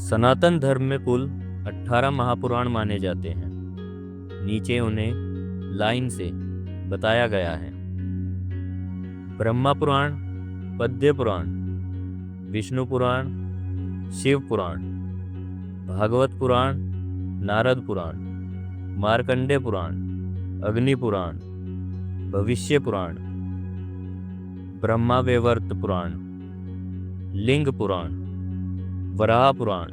सनातन धर्म में कुल 18 महापुराण माने जाते हैं। नीचे उन्हें लाइन से बताया गया है। ब्रह्मा पुराण, पद्य पुराण, विष्णु पुराण, शिव पुराण, भागवत पुराण, नारद पुराण, मार्कंडेय पुराण, अग्नि पुराण, भविष्य पुराण, ब्रह्मावैवर्त पुराण, लिंग पुराण, वराह पुराण,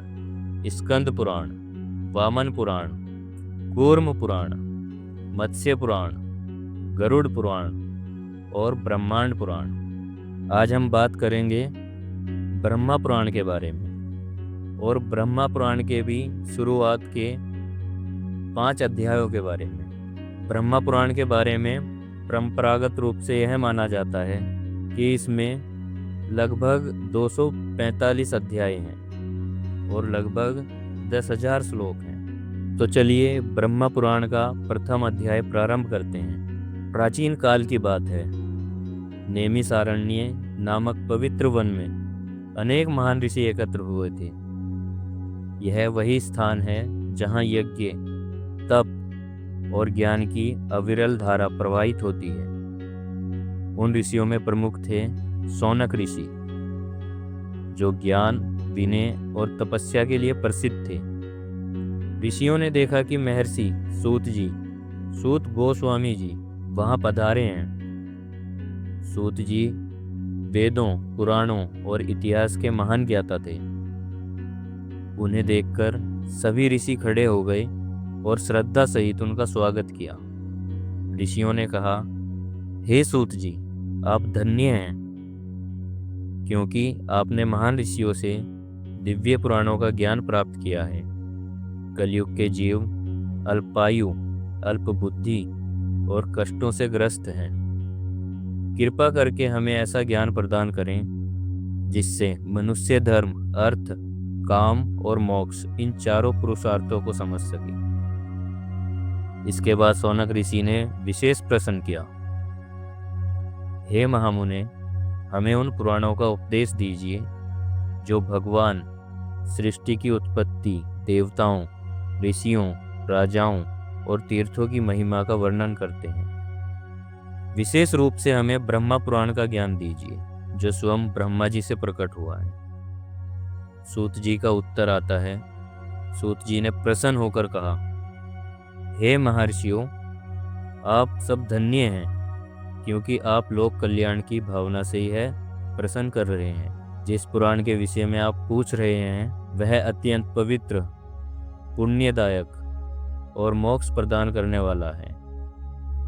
स्कंद पुराण, वामन पुराण, कूर्म पुराण, मत्स्य पुराण, गरुड़ पुराण और ब्रह्मांड पुराण। आज हम बात करेंगे ब्रह्मा पुराण के बारे में और ब्रह्मा पुराण के भी शुरुआत के 5 अध्यायों के बारे में। ब्रह्मा पुराण के बारे में परंपरागत रूप से यह माना जाता है कि इसमें लगभग 245 अध्याय हैं और लगभग 10,000 श्लोक हैं। तो चलिए ब्रह्मा पुराण का प्रथम अध्याय प्रारंभ करते हैं। प्राचीन काल की बात है। नेमिसारण्य नामक पवित्र वन में अनेक महान ऋषि एकत्र हुए थे। यह वही स्थान है जहाँ यज्ञ, तप और ज्ञान की अविरल धारा प्रवाहित होती है। उन ऋषियों में प्रमुख थे शौनक ऋषि, जो ज्ञान, विनय और तपस्या के लिए प्रसिद्ध थे। ऋषियों ने देखा कि महर्षि सूत गोस्वामी जी वहां पधारे हैं। सूत जी वेदों, पुराणों और इतिहास के महान ज्ञाता थे। उन्हें देखकर सभी ऋषि खड़े हो गए और श्रद्धा सहित उनका स्वागत किया। ऋषियों ने कहा, हे सूत जी, आप धन्य हैं, क्योंकि आपने महान ऋषियों से दिव्य पुराणों का ज्ञान प्राप्त किया है। कलयुग के जीव अल्पायु, अल्प बुद्धि और कष्टों से ग्रस्त हैं। कृपा करके हमें ऐसा ज्ञान प्रदान करें जिससे मनुष्य धर्म, अर्थ, काम और मोक्ष इन चारों पुरुषार्थों को समझ सके। इसके बाद शौनक ऋषि ने विशेष प्रश्न किया, हे महामुने, हमें उन पुराणों का उपदेश दीजिए जो भगवान, सृष्टि की उत्पत्ति, देवताओं, ऋषियों, राजाओं और तीर्थों की महिमा का वर्णन करते हैं। विशेष रूप से हमें ब्रह्मा पुराण का ज्ञान दीजिए, जो स्वयं ब्रह्मा जी से प्रकट हुआ है। सूत जी का उत्तर आता है। सूत जी ने प्रसन्न होकर कहा, हे महर्षियों, आप सब धन्य हैं, क्योंकि आप लोक कल्याण की भावना से यह प्रश्न कर रहे हैं। जिस पुराण के विषय में आप पूछ रहे हैं वह अत्यंत पवित्र, पुण्यदायक और मोक्ष प्रदान करने वाला है।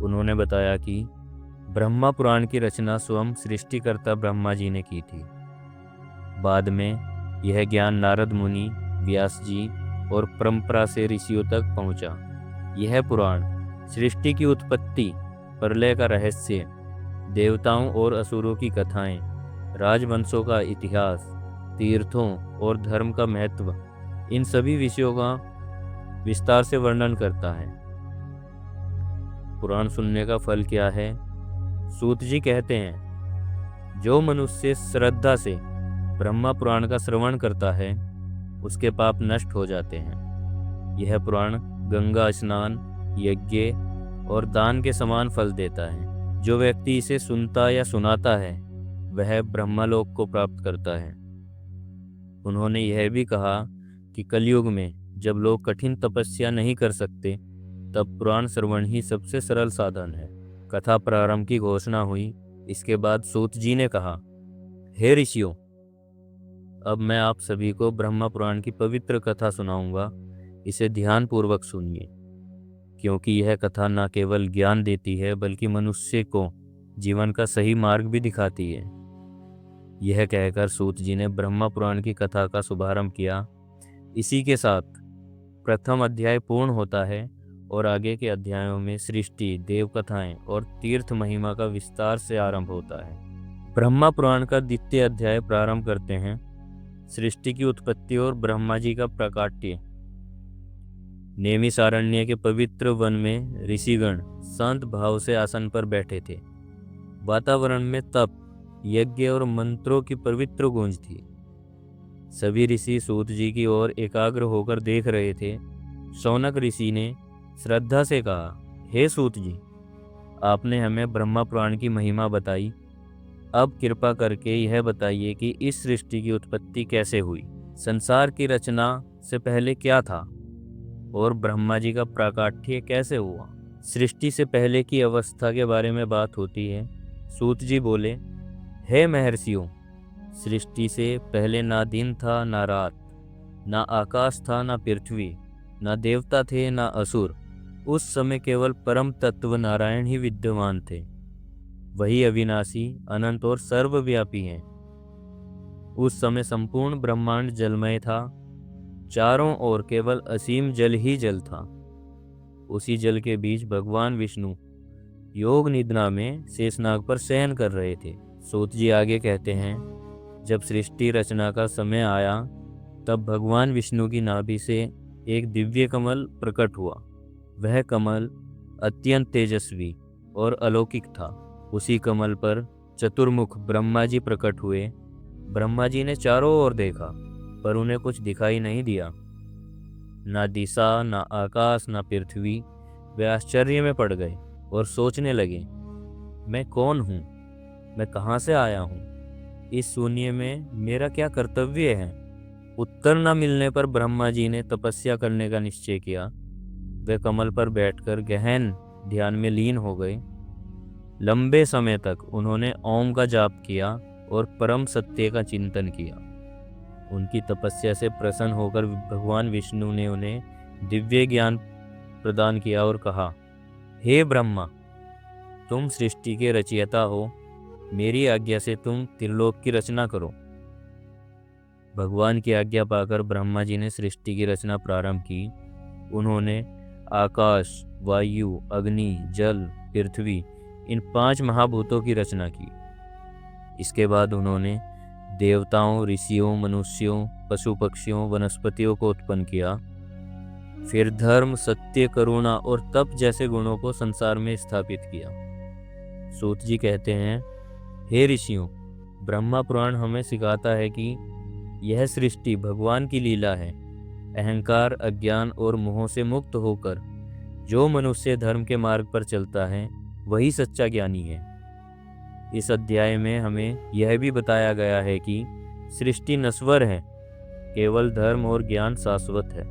उन्होंने बताया कि ब्रह्मा पुराण की रचना स्वयं सृष्टिकर्ता ब्रह्मा जी ने की थी। बाद में यह ज्ञान नारद मुनि, व्यास जी और परंपरा से ऋषियों तक पहुंचा। यह पुराण सृष्टि की उत्पत्ति, प्रलय का रहस्य, देवताओं और असुरों की कथाएं, राजवंशों का इतिहास, तीर्थों और धर्म का महत्व, इन सभी विषयों का विस्तार से वर्णन करता है। पुराण सुनने का फल क्या है? सूत जी कहते हैं, जो मनुष्य श्रद्धा से ब्रह्मा पुराण का श्रवण करता है उसके पाप नष्ट हो जाते हैं। यह पुराण गंगा स्नान, यज्ञ और दान के समान फल देता है। जो व्यक्ति इसे सुनता या सुनाता है वह ब्रह्मलोक को प्राप्त करता है। उन्होंने यह भी कहा कि कलयुग में जब लोग कठिन तपस्या नहीं कर सकते तब पुराण श्रवण ही सबसे सरल साधन है। कथा प्रारंभ की घोषणा हुई। इसके बाद सूत जी ने कहा, हे ऋषियों, अब मैं आप सभी को ब्रह्मा पुराण की पवित्र कथा सुनाऊंगा। इसे ध्यानपूर्वक सुनिए, क्योंकि यह कथा न केवल ज्ञान देती है बल्कि मनुष्य को जीवन का सही मार्ग भी दिखाती है। यह कहकर सूत जी ने ब्रह्मा पुराण की कथा का शुभारंभ किया। इसी के साथ प्रथम अध्याय पूर्ण होता है और आगे के अध्यायों में सृष्टि, देव कथाएं और तीर्थ महिमा का विस्तार से आरंभ होता है। ब्रह्मा पुराण का द्वितीय अध्याय प्रारंभ करते हैं। सृष्टि की उत्पत्ति और ब्रह्मा जी का प्राकट्य। नेमिसारण्य के पवित्र वन में ऋषिगण शांत भाव से आसन पर बैठे थे। वातावरण में तप, यज्ञ और मंत्रों की पवित्र गूंज थी। सभी ऋषि सूत जी की ओर एकाग्र होकर देख रहे थे। शौनक ऋषि ने श्रद्धा से कहा, हे सूत जी, आपने हमें ब्रह्मा पुराण की महिमा बताई। अब कृपा करके यह बताइए कि इस सृष्टि की उत्पत्ति कैसे हुई, संसार की रचना से पहले क्या था और ब्रह्मा जी का प्राकट्य कैसे हुआ। सृष्टि से पहले की अवस्था के बारे में बात होती है। सूत जी बोले, हे महर्षियों, सृष्टि से पहले ना दिन था ना रात, ना आकाश था ना पृथ्वी, ना देवता थे ना असुर। उस समय केवल परम तत्व नारायण ही विद्यमान थे। वही अविनाशी, अनंत और सर्वव्यापी हैं। उस समय संपूर्ण ब्रह्मांड जलमय था। चारों ओर केवल असीम जल ही जल था। उसी जल के बीच भगवान विष्णु योग निद्रा में शेषनाग पर शयन कर रहे थे। सूत जी आगे कहते हैं, जब सृष्टि रचना का समय आया तब भगवान विष्णु की नाभि से एक दिव्य कमल प्रकट हुआ। वह कमल अत्यंत तेजस्वी और अलौकिक था। उसी कमल पर चतुर्मुख ब्रह्मा जी प्रकट हुए। ब्रह्मा जी ने चारों ओर देखा पर उन्हें कुछ दिखाई नहीं दिया, ना दिशा, ना आकाश, ना पृथ्वी। वे आश्चर्य में पड़ गए और सोचने लगे, मैं कौन हूँ, मैं कहाँ से आया हूँ, इस शून्य में मेरा क्या कर्तव्य है। उत्तर न मिलने पर ब्रह्मा जी ने तपस्या करने का निश्चय किया। वे कमल पर बैठकर गहन ध्यान में लीन हो गए। लंबे समय तक उन्होंने ओम का जाप किया और परम सत्य का चिंतन किया। उनकी तपस्या से प्रसन्न होकर भगवान विष्णु ने उन्हें दिव्य ज्ञान प्रदान किया और कहा, हे ब्रह्मा, तुम सृष्टि के रचयिता हो, मेरी आज्ञा से तुम त्रिलोक की रचना करो। भगवान की आज्ञा पाकर ब्रह्मा जी ने सृष्टि की रचना प्रारंभ की। उन्होंने आकाश, वायु, अग्नि, जल, पृथ्वी, इन 5 महाभूतों की रचना की। इसके बाद उन्होंने देवताओं, ऋषियों, मनुष्यों, पशु पक्षियों, वनस्पतियों को उत्पन्न किया। फिर धर्म, सत्य, करुणा और तप जैसे गुणों को संसार में स्थापित किया। सूत जी कहते हैं, हे ऋषियों, ब्रह्मा पुराण हमें सिखाता है कि यह सृष्टि भगवान की लीला है। अहंकार, अज्ञान और मोह से मुक्त होकर जो मनुष्य धर्म के मार्ग पर चलता है वही सच्चा ज्ञानी है। इस अध्याय में हमें यह भी बताया गया है कि सृष्टि नश्वर है, केवल धर्म और ज्ञान शाश्वत है।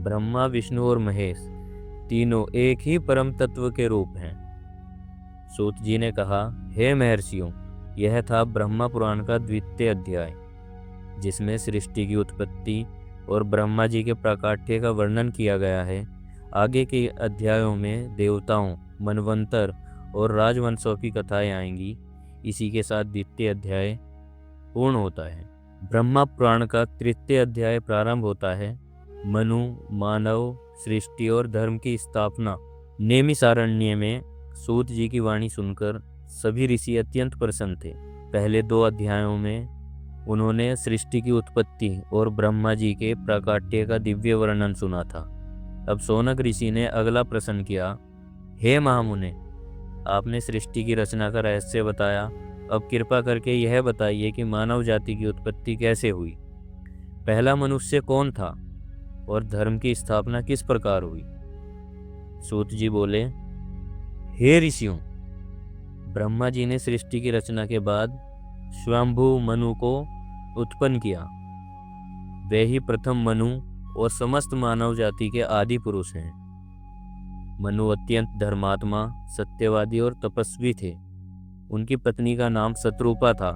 ब्रह्मा, विष्णु और महेश तीनों एक ही परम तत्व के रूप हैं। सूत जी ने कहा, हे महर्षियों, यह था ब्रह्मा पुराण का द्वितीय अध्याय, जिसमें सृष्टि की उत्पत्ति और ब्रह्मा जी के प्राकट्य का वर्णन किया गया है। आगे के अध्यायों में देवताओं, मनवंतर और राजवंशों की कथाएं आएंगी। इसी के साथ द्वितीय अध्याय पूर्ण होता है। ब्रह्मा पुराण का तृतीय अध्याय प्रारंभ होता है। मनु, मानव, सृष्टि और धर्म की स्थापना। नेमिषारण्य में सूत जी की वाणी सुनकर सभी ऋषि अत्यंत प्रसन्न थे। पहले 2 अध्यायों में उन्होंने सृष्टि की उत्पत्ति और ब्रह्मा जी के प्राकट्य का दिव्य वर्णन सुना था। अब शौनक ऋषि ने अगला प्रश्न किया, हे महामुने, आपने सृष्टि की रचना का रहस्य बताया। अब कृपा करके यह बताइए कि मानव जाति की उत्पत्ति कैसे हुई, पहला मनुष्य कौन था और धर्म की स्थापना किस प्रकार हुई। सूत जी बोले, हे ऋषियों, ब्रह्मा जी ने सृष्टि की रचना के बाद स्वयंभू मनु को उत्पन्न किया। वे ही प्रथम मनु और समस्त मानव जाति के आदि पुरुष हैं। मनु अत्यंत धर्मात्मा, सत्यवादी और तपस्वी थे। उनकी पत्नी का नाम शत्रुपा था।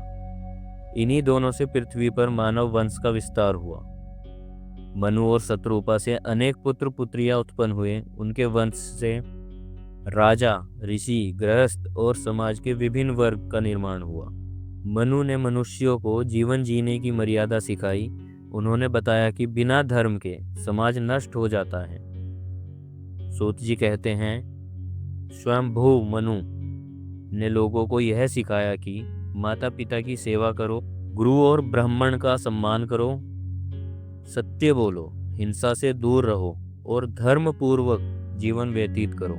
इन्हीं दोनों से पृथ्वी पर मानव वंश का विस्तार हुआ। मनु और शत्रुपा से अनेक पुत्र पुत्रियां उत्पन्न हुए। उनके वंश से राजा, ऋषि, गृहस्थ और समाज के विभिन्न वर्ग का निर्माण हुआ। मनु ने मनुष्यों को जीवन जीने की मर्यादा सिखाई। उन्होंने बताया कि बिना धर्म के समाज नष्ट हो जाता है। सूत जी कहते हैं, स्वयंभू मनु ने लोगों को यह सिखाया कि माता पिता की सेवा करो, गुरु और ब्राह्मण का सम्मान करो, सत्य बोलो, हिंसा से दूर रहो और धर्म पूर्वक जीवन व्यतीत करो।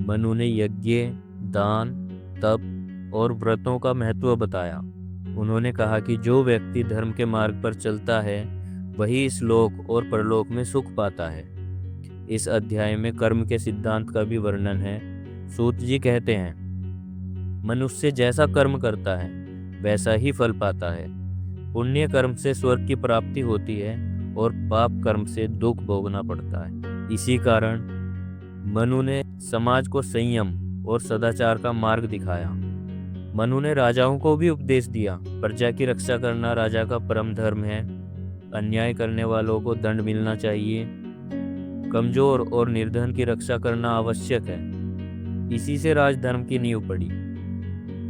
मनु ने यज्ञ, दान, तप और व्रतों का महत्व बताया। उन्होंने कहा कि जो व्यक्ति धर्म के मार्ग पर चलता है वही इस लोक और परलोक में सुख पाता है। इस अध्याय में कर्म के सिद्धांत का भी वर्णन है। सूत जी कहते हैं, मनुष्य जैसा कर्म करता है वैसा ही फल पाता है। पुण्य कर्म से स्वर्ग की प्राप्ति होती है और पाप कर्म से दुख भोगना पड़ता है। इसी कारण मनु ने समाज को संयम और सदाचार का मार्ग दिखाया। मनु ने राजाओं को भी उपदेश दिया, प्रजा की रक्षा करना राजा का परम धर्म है। अन्याय करने वालों को दंड मिलना चाहिए। कमजोर और निर्धन की रक्षा करना आवश्यक है। इसी से राजधर्म की नींव पड़ी।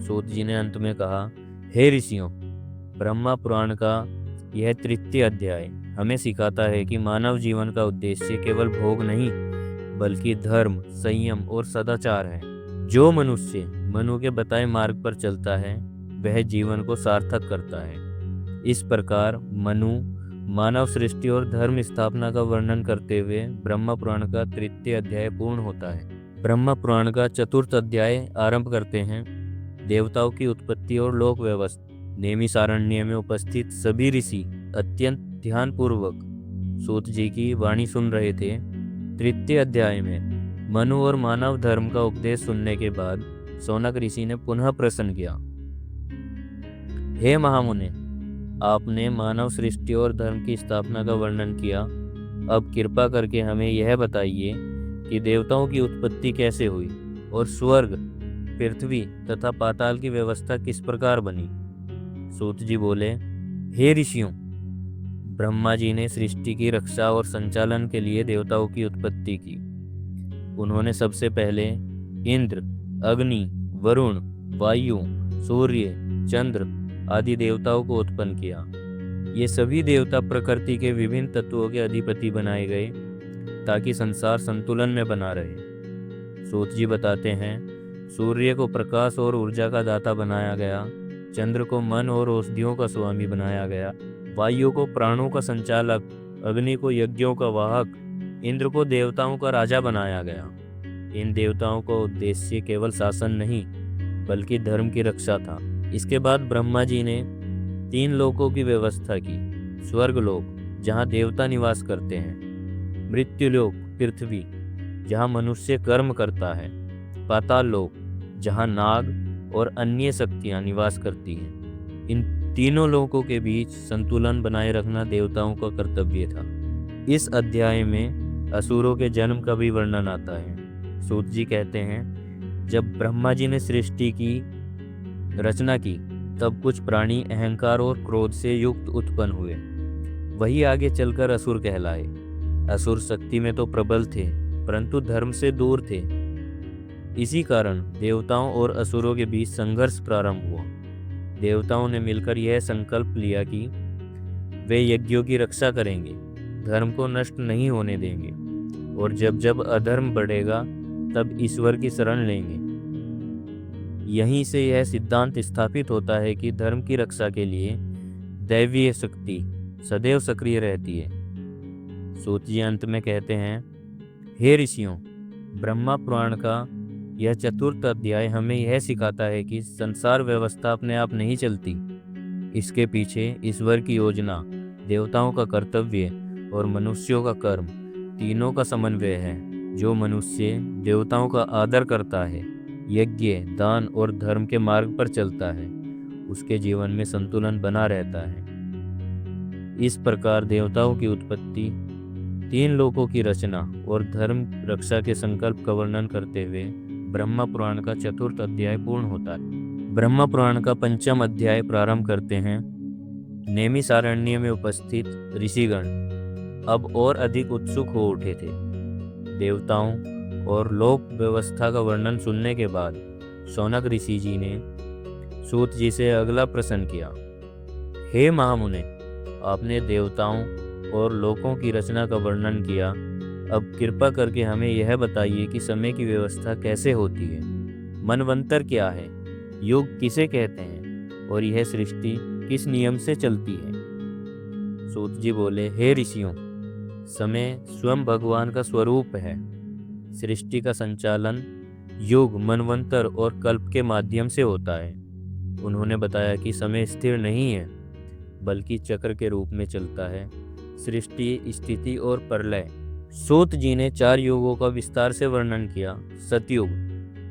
सूत जी ने अंत में कहा, हे ऋषियों, ब्रह्मा पुराण का यह तृतीय अध्याय हमें सिखाता है कि मानव जीवन का उद्देश्य केवल भोग नहीं बल्कि धर्म, संयम और सदाचार है। जो मनुष्य मनु के बताए मार्ग पर चलता है वह जीवन को सार्थक करता है। इस प्रकार मनु मानव सृष्टि और धर्म स्थापना का वर्णन करते हुए ब्रह्म पुराण का तृतीय अध्याय पूर्ण होता है। ब्रह्म पुराण का चतुर्थ अध्याय आरंभ करते हैं। देवताओं की उत्पत्ति और लोक व्यवस्था। नेमिसारण्य में उपस्थित सभी ऋषि अत्यंत ध्यानपूर्वक सूत जी की वाणी सुन रहे थे। तृतीय अध्याय में मनु और मानव धर्म का उपदेश सुनने के बाद शौनक ऋषि ने पुनः प्रश्न किया, हे महामुने, आपने मानव सृष्टि और धर्म की स्थापना का वर्णन किया। अब कृपा करके हमें यह बताइए कि देवताओं की उत्पत्ति कैसे हुई और स्वर्ग, पृथ्वी तथा पाताल की व्यवस्था किस प्रकार बनी। सूत जी बोले, हे ऋषियों, ब्रह्मा जी ने सृष्टि की रक्षा और संचालन के लिए देवताओं की उत्पत्ति की। उन्होंने सबसे पहले इंद्र, अग्नि, वरुण, वायु, सूर्य, चंद्र आदि देवताओं को उत्पन्न किया। ये सभी देवता प्रकृति के विभिन्न तत्वों के अधिपति बनाए गए ताकि संसार संतुलन में बना रहे। सूत जी बताते हैं, सूर्य को प्रकाश और ऊर्जा का दाता बनाया गया, चंद्र को मन और औषधियों का स्वामी बनाया गया, वायु को प्राणों का संचालक, अग्नि को यज्ञों का वाहक, इंद्र को देवताओं का राजा बनाया गया। इन देवताओं का उद्देश्य केवल शासन नहीं बल्कि धर्म की रक्षा था। इसके बाद ब्रह्मा जी ने 3 लोकों की व्यवस्था की। स्वर्गलोक, जहाँ देवता निवास करते हैं, मृत्युलोक पृथ्वी, जहाँ मनुष्य कर्म करता है, पाताल लोक, जहाँ नाग और अन्य शक्तियाँ निवास करती हैं। इन तीनों लोकों के बीच संतुलन बनाए रखना देवताओं का कर्तव्य था। इस अध्याय में असुरों के जन्म का भी वर्णन आता है। सूत जी कहते हैं, जब ब्रह्मा जी ने सृष्टि की रचना की तब कुछ प्राणी अहंकार और क्रोध से युक्त उत्पन्न हुए। वही आगे चलकर असुर कहलाए। असुर शक्ति में तो प्रबल थे परंतु धर्म से दूर थे। इसी कारण देवताओं और असुरों के बीच संघर्ष प्रारंभ हुआ। देवताओं ने मिलकर यह संकल्प लिया कि वे यज्ञों की रक्षा करेंगे, धर्म को नष्ट नहीं होने देंगे और जब जब अधर्म बढ़ेगा तब ईश्वर की शरण लेंगे। यहीं से यह सिद्धांत स्थापित होता है कि धर्म की रक्षा के लिए दैवीय शक्ति सदैव सक्रिय रहती है। सूत जी अंत में कहते हैं, हे ऋषियों, ब्रह्मा पुराण का यह चतुर्थ अध्याय हमें यह सिखाता है कि संसार व्यवस्था अपने आप नहीं चलती। इसके पीछे ईश्वर की योजना, देवताओं का कर्तव्य और मनुष्यों का कर्म तीनों का समन्वय है। जो मनुष्य देवताओं का आदर करता है, यज्ञ, दान और धर्म के मार्ग पर चलता है, उसके जीवन में संतुलन बना रहता है। इस प्रकार देवताओं की उत्पत्ति, 3 लोकों की रचना और धर्म रक्षा के संकल्प का वर्णन करते हुए ब्रह्म पुराण का चतुर्थ अध्याय पूर्ण होता है। ब्रह्म पुराण का 5वां अध्याय प्रारंभ करते हैं। नेमिसारण्य में उपस्थित ऋषिगण अब और अधिक उत्सुक हो उठे थे। देवताओं और लोक व्यवस्था का वर्णन सुनने के बाद शौनक ऋषि जी ने सूत जी से अगला प्रश्न किया, हे महामुने, आपने देवताओं और लोकों की रचना का वर्णन किया। अब कृपा करके हमें यह बताइए कि समय की व्यवस्था कैसे होती है, मनवंतर क्या है, युग किसे कहते हैं और यह सृष्टि किस नियम से चलती है। सूत जी बोले, हे ऋषियों, समय स्वयं भगवान का स्वरूप है। सृष्टि का संचालन युग, मनवंतर और कल्प के माध्यम से होता है। उन्होंने बताया कि समय स्थिर नहीं है, बल्कि चक्र के रूप में चलता है, सृष्टि, स्थिति और प्रलय। सूत जी ने 4 युगों का विस्तार से वर्णन किया। सतयुग,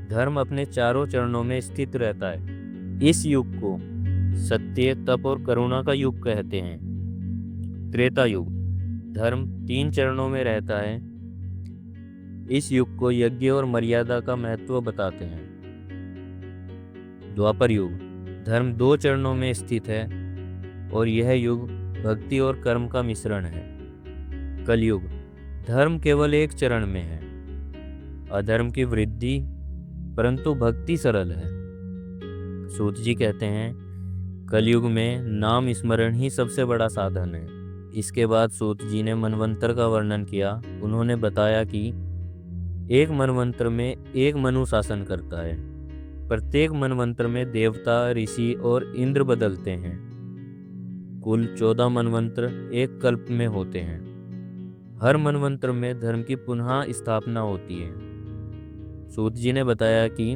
धर्म अपने चारों चरणों में स्थित रहता है। इस युग को सत्य, तप और करुणा का युग कहते हैं। त्रेता युग, धर्म 3 चरणों में रहता है। इस युग को यज्ञ और मर्यादा का महत्व बताते हैं। द्वापर युग, धर्म 2 चरणों में स्थित है और यह युग भक्ति और कर्म का मिश्रण है। कलयुग, धर्म केवल एक चरण में है, अधर्म की वृद्धि, परंतु भक्ति सरल है। सूत जी कहते हैं, कलयुग में नाम स्मरण ही सबसे बड़ा साधन है। इसके बाद सूत जी ने मनवंतर का वर्णन किया। उन्होंने बताया कि एक मनवंतर में एक मनु शासन करता है। प्रत्येक मनवंतर में देवता, ऋषि और इंद्र बदलते हैं। कुल 14 मनवंतर एक कल्प में होते हैं। हर मनवंतर में धर्म की पुनः स्थापना होती है। सूत जी ने बताया कि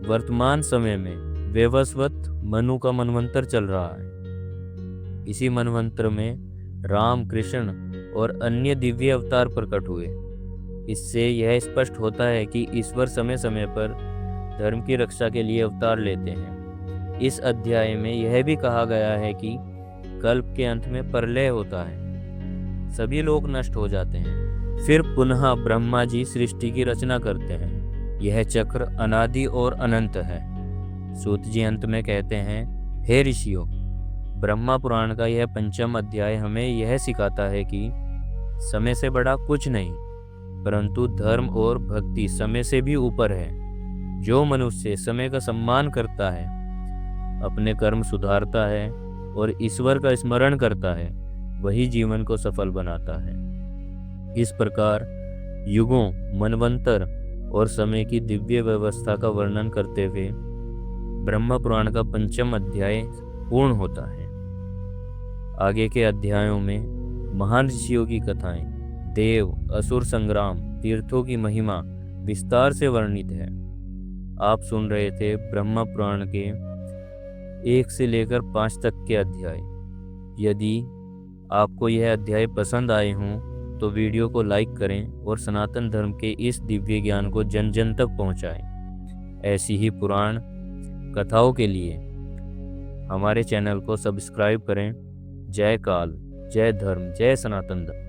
वर्तमान समय में वैवस्वत मनु का मनवंतर चल रहा है। इसी मनवंतर में राम, कृष्ण और अन्य दिव्य अवतार प्रकट हुए। इससे यह स्पष्ट होता है कि ईश्वर समय समय पर धर्म की रक्षा के लिए अवतार लेते हैं। इस अध्याय में यह भी कहा गया है कि कल्प के अंत में प्रलय होता है, सभी लोग नष्ट हो जाते हैं, फिर पुनः ब्रह्मा जी सृष्टि की रचना करते हैं। यह चक्र अनादि और अनंत है। सूत जी अंत में कहते हैं, हे ऋषियों, ब्रह्मा पुराण का यह 5वां अध्याय हमें यह सिखाता है कि समय से बड़ा कुछ नहीं, परंतु धर्म और भक्ति समय से भी ऊपर है। जो मनुष्य समय का सम्मान करता है, अपने कर्म सुधारता है और ईश्वर का स्मरण करता है, वही जीवन को सफल बनाता है। इस प्रकार युगों, मनवंतर और समय की दिव्य व्यवस्था का वर्णन करते हुए ब्रह्म पुराण का 5वां अध्याय पूर्ण होता है। आगे के अध्यायों में महान ऋषियों की कथाएं, देव असुर संग्राम, तीर्थों की महिमा विस्तार से वर्णित है। आप सुन रहे थे ब्रह्म पुराण के 1 से लेकर 5 तक के अध्याय। यदि आपको यह अध्याय पसंद आए हों तो वीडियो को लाइक करें और सनातन धर्म के इस दिव्य ज्ञान को जन जन तक पहुंचाएं। ऐसी ही पुराण कथाओं के लिए हमारे चैनल को सब्सक्राइब करें। जय काल, जय धर्म, जय सनातन धर्म।